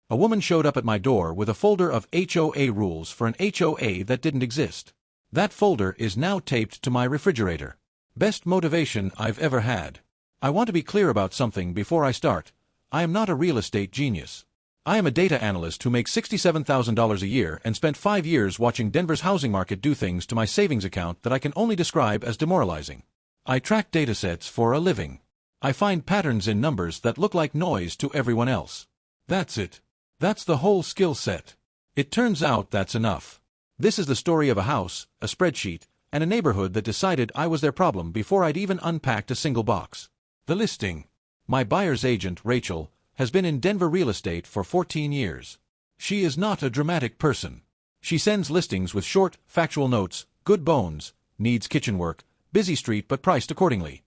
A woman showed up at my door with a folder of HOA rules for an HOA that didn't exist. That folder is now taped to my refrigerator. Best motivation I've ever had. I want to be clear about something before I start. I am not a real estate genius. I am a data analyst who makes $67,000 a year and spent 5 years watching Denver's housing market do things to my savings account that I can only describe as demoralizing. I track datasets for a living. I find patterns in numbers that look like noise to everyone else. That's it. That's the whole skill set. It turns out that's enough. This is the story of a house, a spreadsheet, and a neighborhood that decided I was their problem before I'd even unpacked a single box. The listing. My buyer's agent, Rachel, has been in Denver real estate for 14 years. She is not a dramatic person. She sends listings with short, factual notes, good bones, needs kitchen work, busy street but priced accordingly.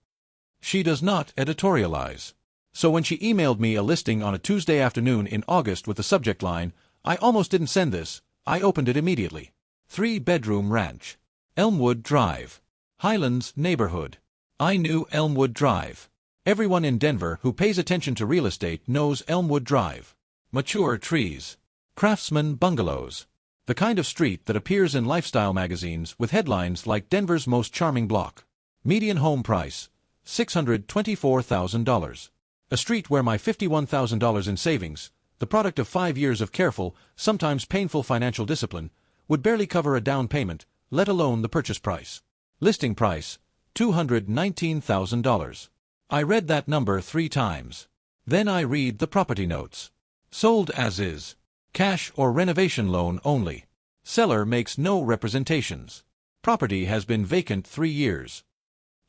She does not editorialize. So when she emailed me a listing on a Tuesday afternoon in August with the subject line, "I almost didn't send this," I opened it immediately. 3-bedroom ranch. Elmwood Drive. Highlands neighborhood. I knew Elmwood Drive. Everyone in Denver who pays attention to real estate knows Elmwood Drive. Mature trees. Craftsman bungalows. The kind of street that appears in lifestyle magazines with headlines like Denver's most charming block. Median home price, $624,000. A street where my $51,000 in savings, the product of 5 years of careful, sometimes painful financial discipline, would barely cover a down payment, let alone the purchase price. Listing price, $219,000. I read that number 3 times. Then I read the property notes. Sold as is. Cash or renovation loan only. Seller makes no representations. Property has been vacant 3 years.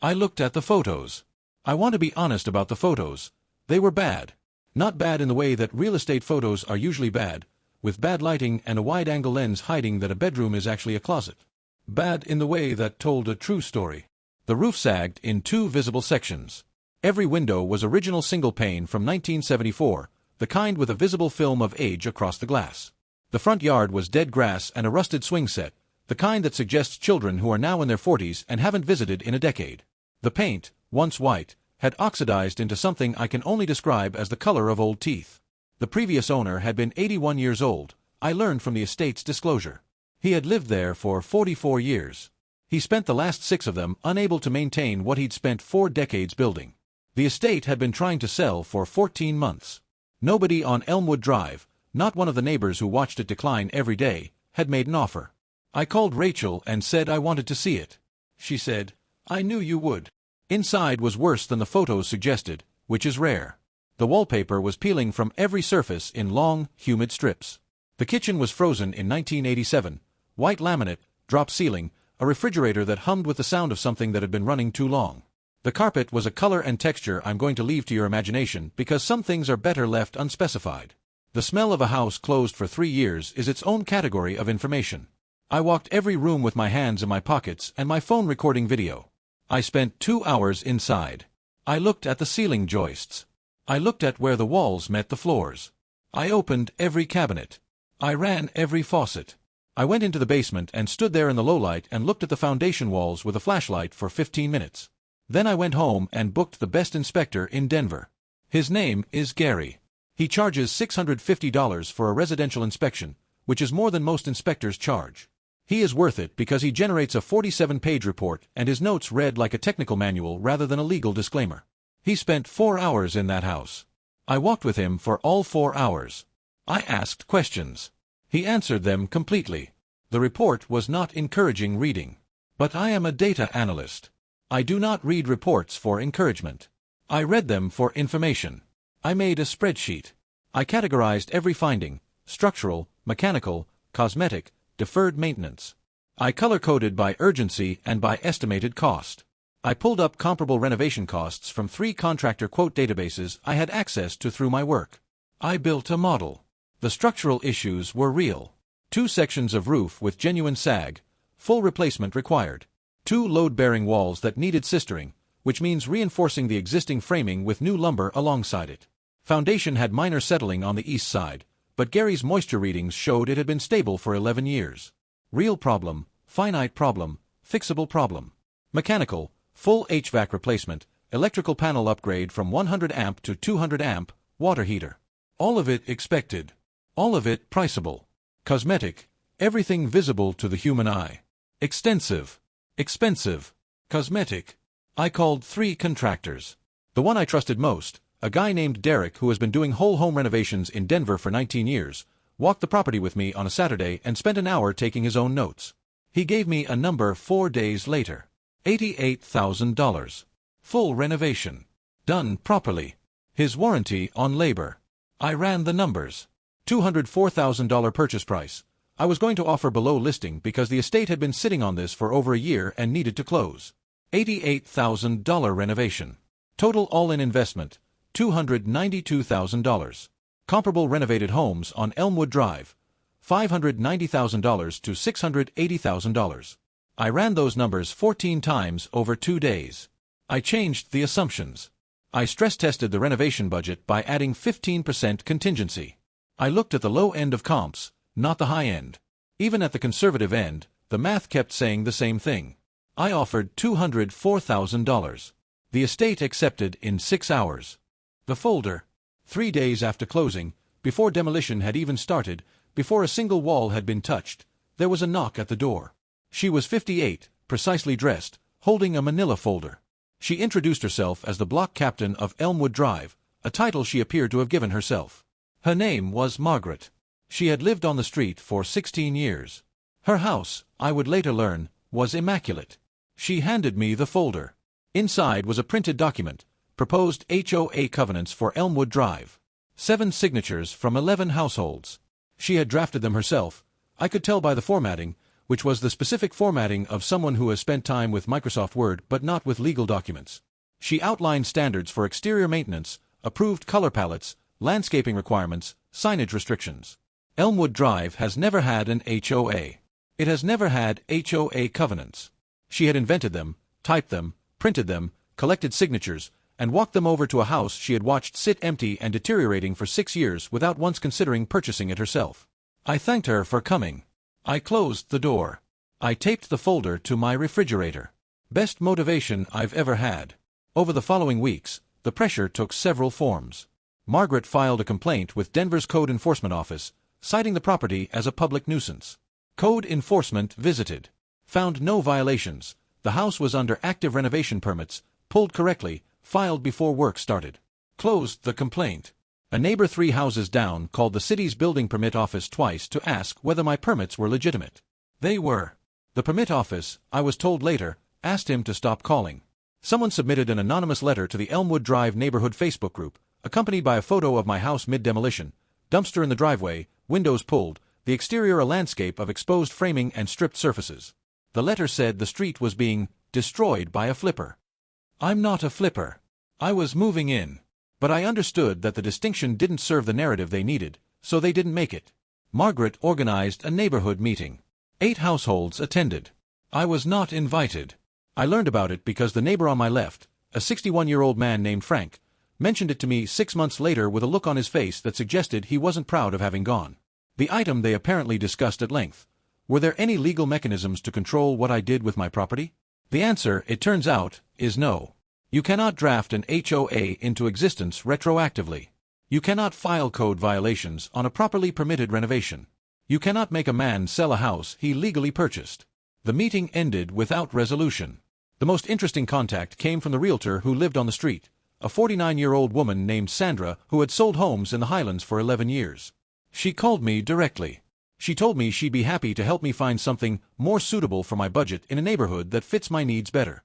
I looked at the photos. I want to be honest about the photos. They were bad. Not bad in the way that real estate photos are usually bad, with bad lighting and a wide-angle lens hiding that a bedroom is actually a closet. Bad in the way that told a true story. The roof sagged in 2 visible sections. Every window was original single pane from 1974, the kind with a visible film of age across the glass. The front yard was dead grass and a rusted swing set, the kind that suggests children who are now in their 40s and haven't visited in a decade. The paint, once white, had oxidized into something I can only describe as the color of old teeth. The previous owner had been 81 years old, I learned from the estate's disclosure. He had lived there for 44 years. He spent the last 6 of them unable to maintain what he'd spent 4 decades building. The estate had been trying to sell for 14 months. Nobody on Elmwood Drive, not one of the neighbors who watched it decline every day, had made an offer. I called Rachel and said I wanted to see it. She said, "I knew you would." Inside was worse than the photos suggested, which is rare. The wallpaper was peeling from every surface in long, humid strips. The kitchen was frozen in 1987, white laminate, drop ceiling, a refrigerator that hummed with the sound of something that had been running too long. The carpet was a color and texture I'm going to leave to your imagination because some things are better left unspecified. The smell of a house closed for 3 years is its own category of information. I walked every room with my hands in my pockets and my phone recording video. I spent 2 hours inside. I looked at the ceiling joists. I looked at where the walls met the floors. I opened every cabinet. I ran every faucet. I went into the basement and stood there in the lowlight and looked at the foundation walls with a flashlight for 15 minutes. Then I went home and booked the best inspector in Denver. His name is Gary. He charges $650 for a residential inspection, which is more than most inspectors charge. He is worth it because he generates a 47-page report and his notes read like a technical manual rather than a legal disclaimer. He spent 4 hours in that house. I walked with him for all 4 hours. I asked questions. He answered them completely. The report was not encouraging reading. But I am a data analyst. I do not read reports for encouragement. I read them for information. I made a spreadsheet. I categorized every finding: structural, mechanical, cosmetic, deferred maintenance. I color-coded by urgency and by estimated cost. I pulled up comparable renovation costs from 3 contractor quote databases I had access to through my work. I built a model. The structural issues were real. 2 sections of roof with genuine sag, full replacement required. 2 load-bearing walls that needed sistering, which means reinforcing the existing framing with new lumber alongside it. Foundation had minor settling on the east side, but Gary's moisture readings showed it had been stable for 11 years. Real problem, finite problem, fixable problem. Mechanical, full HVAC replacement, electrical panel upgrade from 100 amp to 200 amp, water heater. All of it expected. All of it priceable. Cosmetic, everything visible to the human eye. Extensive. Expensive. Cosmetic. I called 3 contractors. The one I trusted most, a guy named Derek who has been doing whole home renovations in Denver for 19 years, walked the property with me on a Saturday and spent an hour taking his own notes. He gave me a number 4 days later. $88,000. Full renovation. Done properly. His warranty on labor. I ran the numbers. $204,000 purchase price. I was going to offer below listing because the estate had been sitting on this for over a year and needed to close. $88,000 renovation. Total all-in investment, $292,000. Comparable renovated homes on Elmwood Drive, $590,000 to $680,000. I ran those numbers 14 times over 2 days. I changed the assumptions. I stress-tested the renovation budget by adding 15% contingency. I looked at the low end of comps, not the high end. Even at the conservative end, the math kept saying the same thing. I offered $204,000. The estate accepted in 6 hours. The folder. 3 days after closing, before demolition had even started, before a single wall had been touched, there was a knock at the door. She was 58, precisely dressed, holding a manila folder. She introduced herself as the block captain of Elmwood Drive, a title she appeared to have given herself. Her name was Margaret. She had lived on the street for 16 years. Her house, I would later learn, was immaculate. She handed me the folder. Inside was a printed document, proposed HOA covenants for Elmwood Drive. 7 signatures from 11 households. She had drafted them herself. I could tell by the formatting, which was the specific formatting of someone who has spent time with Microsoft Word but not with legal documents. She outlined standards for exterior maintenance, approved color palettes, landscaping requirements, signage restrictions. Elmwood Drive has never had an HOA. It has never had HOA covenants. She had invented them, typed them, printed them, collected signatures, and walked them over to a house she had watched sit empty and deteriorating for 6 years without once considering purchasing it herself. I thanked her for coming. I closed the door. I taped the folder to my refrigerator. Best motivation I've ever had. Over the following weeks, the pressure took several forms. Margaret filed a complaint with Denver's Code Enforcement Office, citing the property as a public nuisance. Code Enforcement visited. Found no violations. The house was under active renovation permits, pulled correctly, filed before work started. Closed the complaint. A neighbor 3 houses down called the city's building permit office twice to ask whether my permits were legitimate. They were. The permit office, I was told later, asked him to stop calling. Someone submitted an anonymous letter to the Elmwood Drive neighborhood Facebook group, accompanied by a photo of my house mid-demolition, dumpster in the driveway, windows pulled, the exterior a landscape of exposed framing and stripped surfaces. The letter said the street was being destroyed by a flipper. I'm not a flipper. I was moving in. But I understood that the distinction didn't serve the narrative they needed, so they didn't make it. Margaret organized a neighborhood meeting. 8 households attended. I was not invited. I learned about it because the neighbor on my left, a 61-year-old man named Frank, mentioned it to me 6 months later with a look on his face that suggested he wasn't proud of having gone. The item they apparently discussed at length. Were there any legal mechanisms to control what I did with my property? The answer, it turns out, is no. You cannot draft an HOA into existence retroactively. You cannot file code violations on a properly permitted renovation. You cannot make a man sell a house he legally purchased. The meeting ended without resolution. The most interesting contact came from the realtor who lived on the street, a 49-year-old woman named Sandra who had sold homes in the Highlands for 11 years. She called me directly. She told me she'd be happy to help me find something more suitable for my budget in a neighborhood that fits my needs better.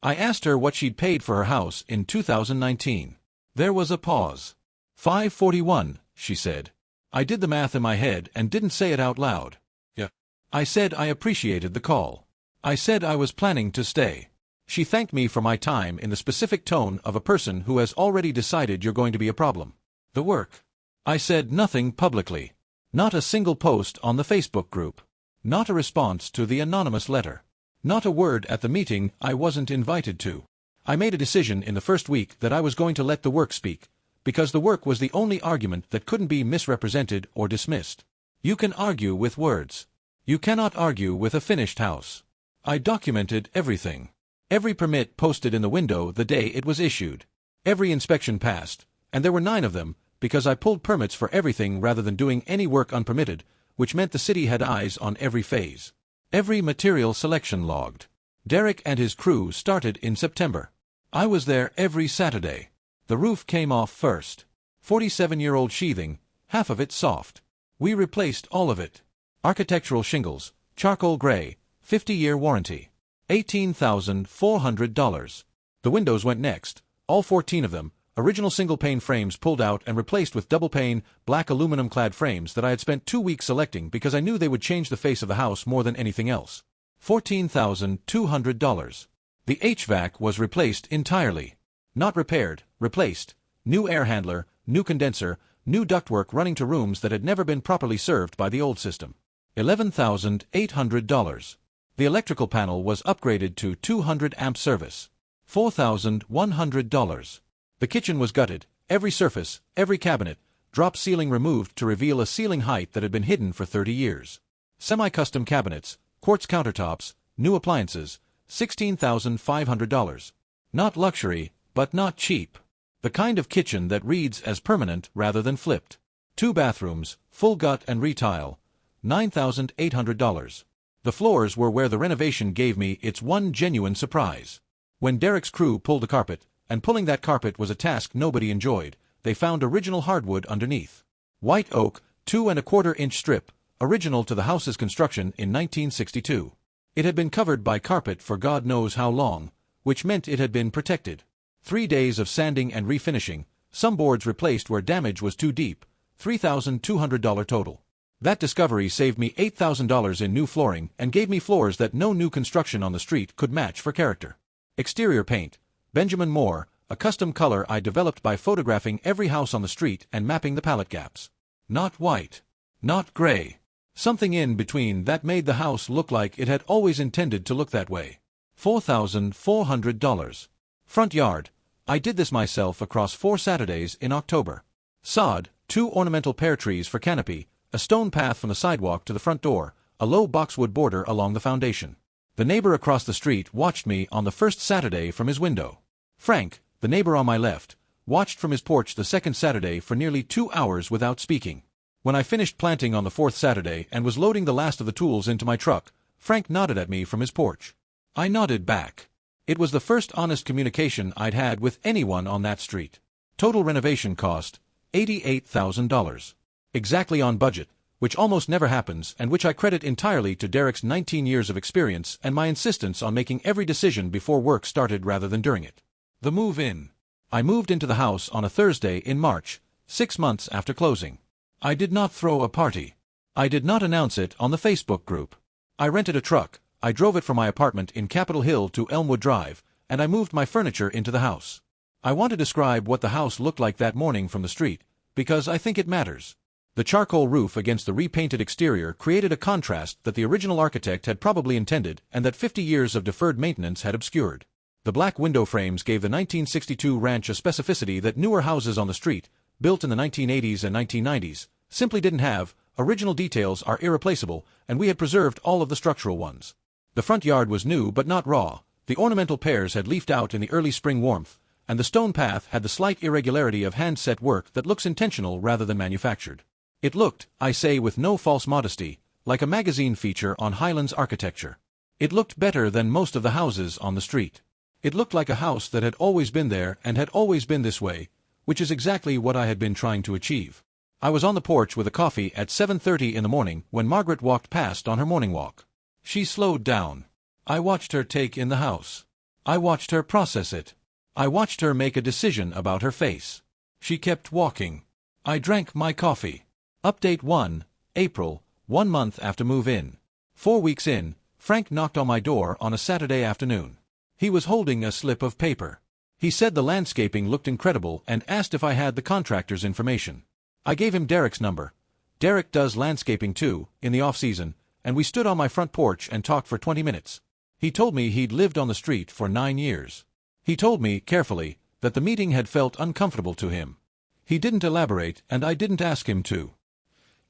I asked her what she'd paid for her house in 2019. There was a pause. $541, she said. I did the math in my head and didn't say it out loud. Yeah. I said I appreciated the call. I said I was planning to stay. She thanked me for my time in the specific tone of a person who has already decided you're going to be a problem. The work. I said nothing publicly. Not a single post on the Facebook group. Not a response to the anonymous letter. Not a word at the meeting I wasn't invited to. I made a decision in the first week that I was going to let the work speak, because the work was the only argument that couldn't be misrepresented or dismissed. You can argue with words. You cannot argue with a finished house. I documented everything. Every permit posted in the window the day it was issued. Every inspection passed, and there were 9 of them, because I pulled permits for everything rather than doing any work unpermitted, which meant the city had eyes on every phase. Every material selection logged. Derek and his crew started in September. I was there every Saturday. The roof came off first. 47-year-old sheathing, half of it soft. We replaced all of it. Architectural shingles, charcoal gray, 50-year warranty. $18,400. The windows went next, all 14 of them, original single-pane frames pulled out and replaced with double-pane, black aluminum-clad frames that I had spent 2 weeks selecting because I knew they would change the face of the house more than anything else. $14,200. The HVAC was replaced entirely. Not repaired, replaced. New air handler, new condenser, new ductwork running to rooms that had never been properly served by the old system. $11,800. The electrical panel was upgraded to 200-amp service. $4,100. The kitchen was gutted, every surface, every cabinet, drop ceiling removed to reveal a ceiling height that had been hidden for 30 years. Semi-custom cabinets, quartz countertops, new appliances, $16,500. Not luxury, but not cheap. The kind of kitchen that reads as permanent rather than flipped. 2 bathrooms, full gut and retile, $9,800. The floors were where the renovation gave me its one genuine surprise. When Derek's crew pulled the carpet, and pulling that carpet was a task nobody enjoyed, they found original hardwood underneath. White oak, 2¼ inch strip, original to the house's construction in 1962. It had been covered by carpet for God knows how long, which meant it had been protected. 3 days of sanding and refinishing, some boards replaced where damage was too deep, $3,200 total. That discovery saved me $8,000 in new flooring and gave me floors that no new construction on the street could match for character. Exterior paint, Benjamin Moore, a custom color I developed by photographing every house on the street and mapping the palette gaps. Not white. Not gray. Something in between that made the house look like it had always intended to look that way. $4,400. Front yard. I did this myself across 4 Saturdays in October. Sod, 2 ornamental pear trees for canopy, a stone path from the sidewalk to the front door, a low boxwood border along the foundation. The neighbor across the street watched me on the first Saturday from his window. Frank, the neighbor on my left, watched from his porch the second Saturday for nearly 2 hours without speaking. When I finished planting on the 4th Saturday and was loading the last of the tools into my truck, Frank nodded at me from his porch. I nodded back. It was the first honest communication I'd had with anyone on that street. Total renovation cost, $88,000. Exactly on budget, which almost never happens and which I credit entirely to Derek's 19 years of experience and my insistence on making every decision before work started rather than during it. The move-in. I moved into the house on a Thursday in March, 6 months after closing. I did not throw a party. I did not announce it on the Facebook group. I rented a truck, I drove it from my apartment in Capitol Hill to Elmwood Drive, and I moved my furniture into the house. I want to describe what the house looked like that morning from the street, because I think it matters. The charcoal roof against the repainted exterior created a contrast that the original architect had probably intended and that 50 years of deferred maintenance had obscured. The black window frames gave the 1962 ranch a specificity that newer houses on the street, built in the 1980s and 1990s, simply didn't have. Original details are irreplaceable, and we had preserved all of the structural ones. The front yard was new but not raw. The ornamental pears had leafed out in the early spring warmth, and the stone path had the slight irregularity of hand-set work that looks intentional rather than manufactured. It looked, I say with no false modesty, like a magazine feature on Highlands architecture. It looked better than most of the houses on the street. It looked like a house that had always been there and had always been this way, which is exactly what I had been trying to achieve. I was on the porch with a coffee at 7:30 in the morning when Margaret walked past on her morning walk. She slowed down. I watched her take in the house. I watched her process it. I watched her make a decision about her face. She kept walking. I drank my coffee. Update 1, April, 1 month after move-in. 4 weeks in, Frank knocked on my door on a Saturday afternoon. He was holding a slip of paper. He said the landscaping looked incredible and asked if I had the contractor's information. I gave him Derek's number. Derek does landscaping too, in the off-season, and we stood on my front porch and talked for 20 minutes. He told me he'd lived on the street for 9 years. He told me, carefully, that the meeting had felt uncomfortable to him. He didn't elaborate, and I didn't ask him to.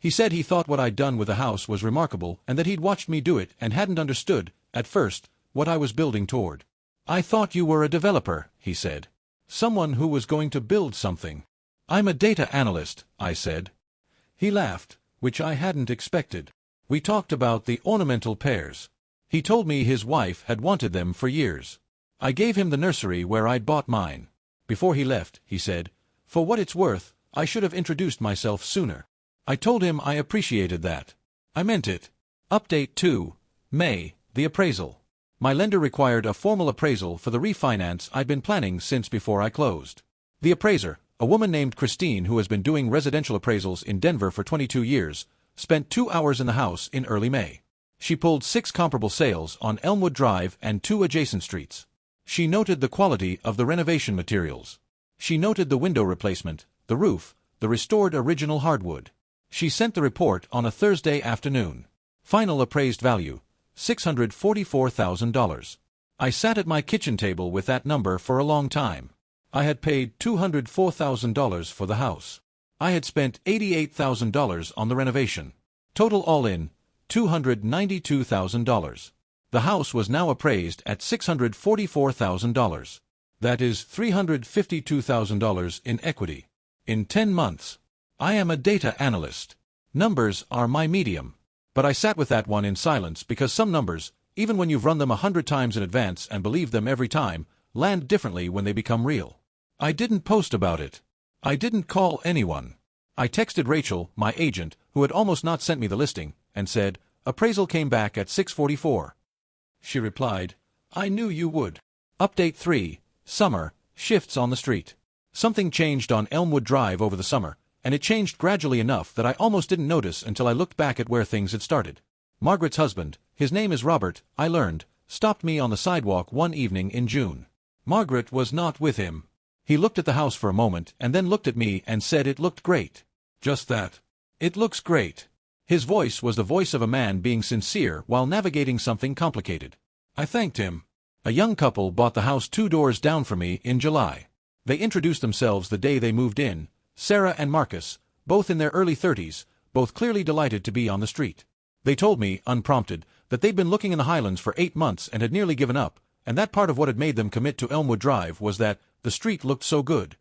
He said he thought what I'd done with the house was remarkable and that he'd watched me do it and hadn't understood, at first, what I was building toward. I thought you were a developer, he said. Someone who was going to build something. I'm a data analyst, I said. He laughed, which I hadn't expected. We talked about the ornamental pears. He told me his wife had wanted them for years. I gave him the nursery where I'd bought mine. Before he left, he said, "For what it's worth, I should have introduced myself sooner." I told him I appreciated that. I meant it. Update 2. May, the appraisal. My lender required a formal appraisal for the refinance I'd been planning since before I closed. The appraiser, a woman named Christine who has been doing residential appraisals in Denver for 22 years, spent 2 hours in the house in early May. She pulled 6 comparable sales on Elmwood Drive and 2 adjacent streets. She noted the quality of the renovation materials. She noted the window replacement, the roof, the restored original hardwood. She sent the report on a Thursday afternoon. Final appraised value, $644,000. I sat at my kitchen table with that number for a long time. I had paid $204,000 for the house. I had spent $88,000 on the renovation. Total all in, $292,000. The house was now appraised at $644,000. That is $352,000 in equity. In 10 months. I am a data analyst. Numbers are my medium. But I sat with that one in silence because some numbers, even when you've run them 100 times in advance and believe them every time, land differently when they become real. I didn't post about it. I didn't call anyone. I texted Rachel, my agent, who had almost not sent me the listing, and said, "Appraisal came back at $644." She replied, "I knew you would." Update 3. Summer, shifts on the street. Something changed on Elmwood Drive over the summer, and it changed gradually enough that I almost didn't notice until I looked back at where things had started. Margaret's husband, his name is Robert, I learned, stopped me on the sidewalk one evening in June. Margaret was not with him. He looked at the house for a moment and then looked at me and said it looked great. Just that. It looks great. His voice was the voice of a man being sincere while navigating something complicated. I thanked him. A young couple bought the house 2 doors down from me in July. They introduced themselves the day they moved in, Sarah and Marcus, both in their early 30s, both clearly delighted to be on the street. They told me, unprompted, that they'd been looking in the Highlands for 8 months and had nearly given up, and that part of what had made them commit to Elmwood Drive was that the street looked so good.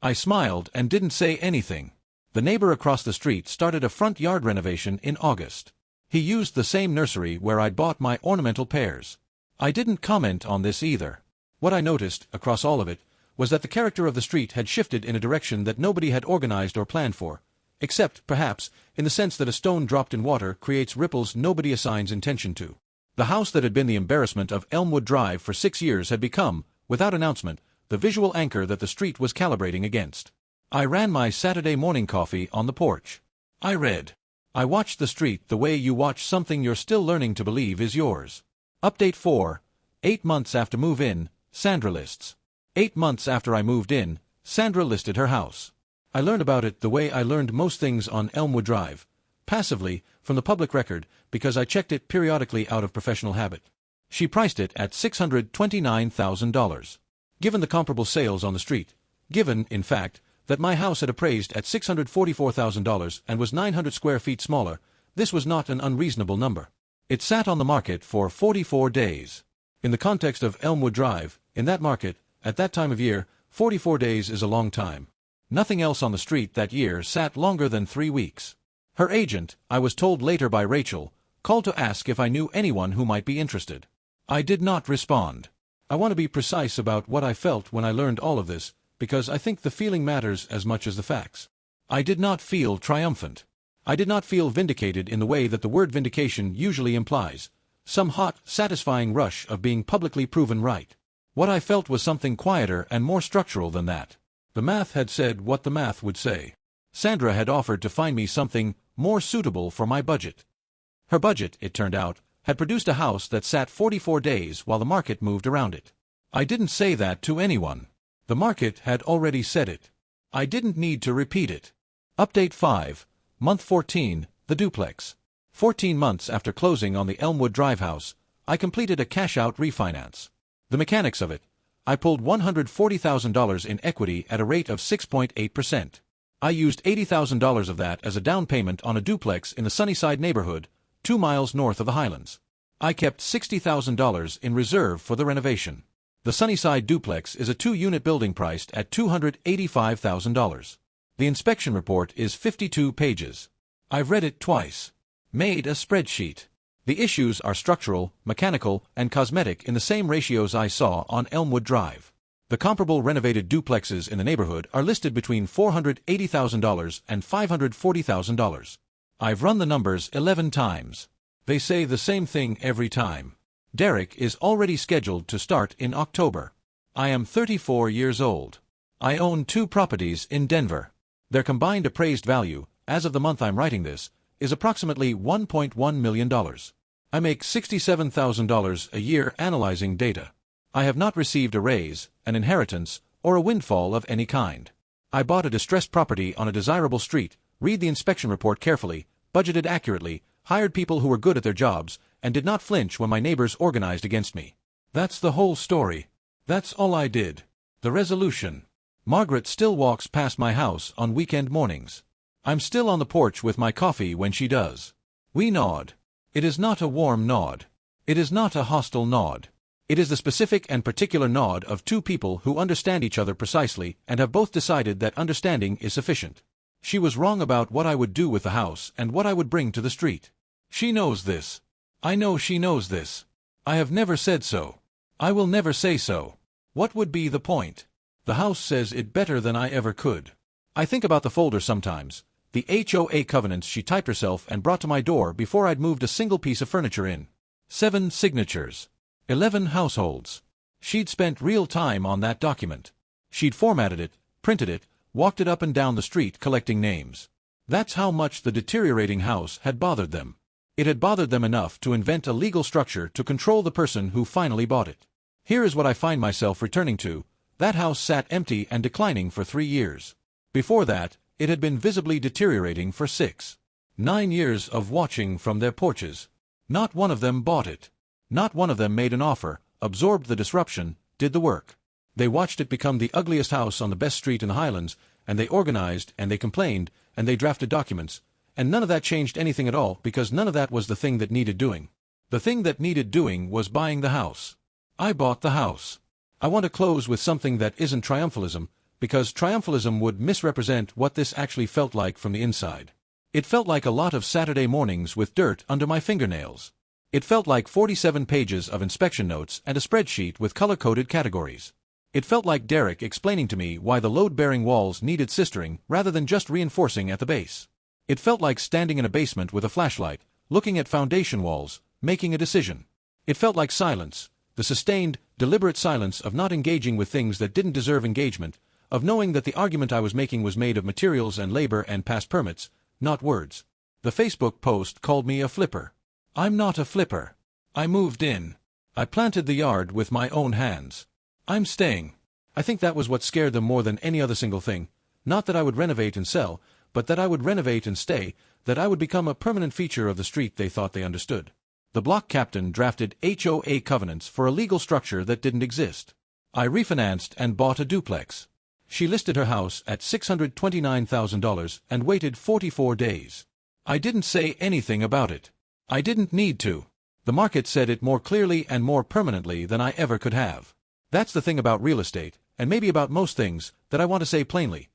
I smiled and didn't say anything. The neighbor across the street started a front yard renovation in August. He used the same nursery where I'd bought my ornamental pears. I didn't comment on this either. What I noticed, across all of it, was that the character of the street had shifted in a direction that nobody had organized or planned for, except, perhaps, in the sense that a stone dropped in water creates ripples nobody assigns intention to. The house that had been the embarrassment of Elmwood Drive for 6 years had become, without announcement, the visual anchor that the street was calibrating against. I ran my Saturday morning coffee on the porch. I read. I watched the street the way you watch something you're still learning to believe is yours. Update 4. 8 months after move-in, Sandra lists. 8 months after I moved in, Sandra listed her house. I learned about it the way I learned most things on Elmwood Drive, passively, from the public record, because I checked it periodically out of professional habit. She priced it at $629,000. Given the comparable sales on the street, given, in fact, that my house had appraised at $644,000 and was 900 square feet smaller, this was not an unreasonable number. It sat on the market for 44 days. In the context of Elmwood Drive, in that market, at that time of year, 44 days is a long time. Nothing else on the street that year sat longer than 3 weeks. Her agent, I was told later by Rachel, called to ask if I knew anyone who might be interested. I did not respond. I want to be precise about what I felt when I learned all of this, because I think the feeling matters as much as the facts. I did not feel triumphant. I did not feel vindicated in the way that the word vindication usually implies, some hot, satisfying rush of being publicly proven right. What I felt was something quieter and more structural than that. The math had said what the math would say. Sandra had offered to find me something more suitable for my budget. Her budget, it turned out, had produced a house that sat 44 days while the market moved around it. I didn't say that to anyone. The market had already said it. I didn't need to repeat it. Update 5. Month 14, the duplex. 14 months after closing on the Elmwood Drive house, I completed a cash-out refinance. The mechanics of it. I pulled $140,000 in equity at a rate of 6.8%. I used $80,000 of that as a down payment on a duplex in the Sunnyside neighborhood, 2 miles north of the Highlands. I kept $60,000 in reserve for the renovation. The Sunnyside duplex is a 2-unit building priced at $285,000. The inspection report is 52 pages. I've read it twice. Made a spreadsheet. The issues are structural, mechanical, and cosmetic in the same ratios I saw on Elmwood Drive. The comparable renovated duplexes in the neighborhood are listed between $480,000 and $540,000. I've run the numbers 11 times. They say the same thing every time. Derek is already scheduled to start in October. I am 34 years old. I own 2 properties in Denver. Their combined appraised value, as of the month I'm writing this, is approximately $1.1 million. I make $67,000 a year analyzing data. I have not received a raise, an inheritance, or a windfall of any kind. I bought a distressed property on a desirable street, read the inspection report carefully, budgeted accurately, hired people who were good at their jobs, and did not flinch when my neighbors organized against me. That's the whole story. That's all I did. The resolution. Margaret still walks past my house on weekend mornings. I'm still on the porch with my coffee when she does. We nod. It is not a warm nod. It is not a hostile nod. It is the specific and particular nod of 2 people who understand each other precisely and have both decided that understanding is sufficient. She was wrong about what I would do with the house and what I would bring to the street. She knows this. I know she knows this. I have never said so. I will never say so. What would be the point? The house says it better than I ever could. I think about the folder sometimes, the HOA covenants she typed herself and brought to my door before I'd moved a single piece of furniture in. 7 signatures. 11 households. She'd spent real time on that document. She'd formatted it, printed it, walked it up and down the street collecting names. That's how much the deteriorating house had bothered them. It had bothered them enough to invent a legal structure to control the person who finally bought it. Here is what I find myself returning to. That house sat empty and declining for 3 years. Before that, it had been visibly deteriorating for 6, 9 years of watching from their porches. Not one of them bought it. Not one of them made an offer, absorbed the disruption, did the work. They watched it become the ugliest house on the best street in the Highlands, and they organized, and they complained, and they drafted documents, and none of that changed anything at all because none of that was the thing that needed doing. The thing that needed doing was buying the house. I bought the house. I want to close with something that isn't triumphalism, because triumphalism would misrepresent what this actually felt like from the inside. It felt like a lot of Saturday mornings with dirt under my fingernails. It felt like 47 pages of inspection notes and a spreadsheet with color-coded categories. It felt like Derek explaining to me why the load-bearing walls needed sistering rather than just reinforcing at the base. It felt like standing in a basement with a flashlight, looking at foundation walls, making a decision. It felt like silence, the sustained, deliberate silence of not engaging with things that didn't deserve engagement, of knowing that the argument I was making was made of materials and labor and past permits, not words. The Facebook post called me a flipper. I'm not a flipper. I moved in. I planted the yard with my own hands. I'm staying. I think that was what scared them more than any other single thing. Not that I would renovate and sell, but that I would renovate and stay, that I would become a permanent feature of the street they thought they understood. The block captain drafted HOA covenants for a legal structure that didn't exist. I refinanced and bought a duplex. She listed her house at $629,000 and waited 44 days. I didn't say anything about it. I didn't need to. The market said it more clearly and more permanently than I ever could have. That's the thing about real estate, and maybe about most things, that I want to say plainly.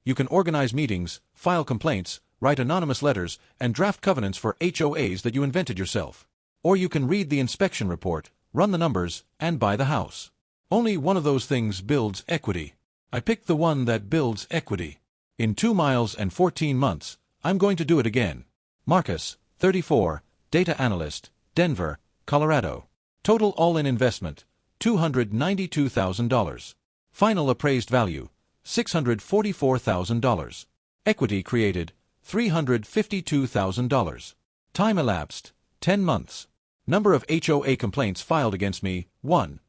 You can organize meetings, file complaints, write anonymous letters, and draft covenants for HOAs that you invented yourself. Or you can read the inspection report, run the numbers, and buy the house. Only one of those things builds equity. I picked the one that builds equity. In 2 miles and 14 months, I'm going to do it again. Marcus, 34, data analyst, Denver, Colorado. Total all-in investment, $292,000. Final appraised value, $644,000. Equity created, $352,000. Time elapsed, 10 months. Number of HOA complaints filed against me, 1.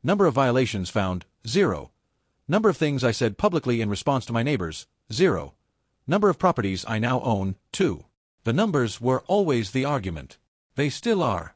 Number of violations found, 0. Number of things I said publicly in response to my neighbors, 0. Number of properties I now own, 2. The numbers were always the argument. They still are.